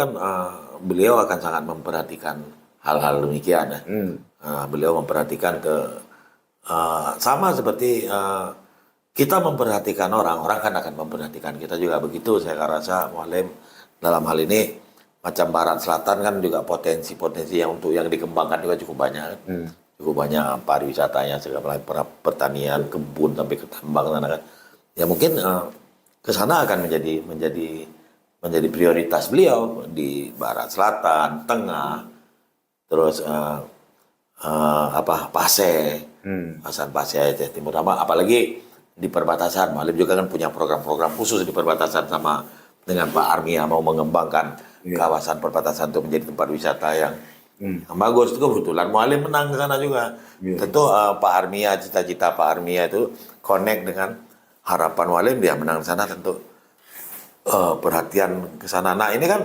kan beliau akan sangat memperhatikan hal-hal demikian ya. Beliau memperhatikan sama seperti kita memperhatikan orang kan akan memperhatikan kita juga begitu. Saya rasa Mualim dalam hal ini macam Barat Selatan kan juga potensi-potensi yang untuk yang dikembangkan juga cukup banyak. Cukup banyak pariwisatanya, segala pertanian, kebun sampai ke tambang sana kan. Ya mungkin ke sana akan menjadi prioritas beliau di Barat Selatan, Tengah, terus Pasai, Pasai Timur Tama, apalagi di perbatasan. Mualim juga kan punya program-program khusus di perbatasan sama dengan Pak Armia mau mengembangkan kawasan perbatasan untuk menjadi tempat wisata yang bagus. Itu kebetulan Mualim menang ke sana juga. Tentu Pak Armia, cita-cita Pak Armia itu connect dengan harapan Mualim dia menang ke sana, tentu perhatian ke sana. Nah ini kan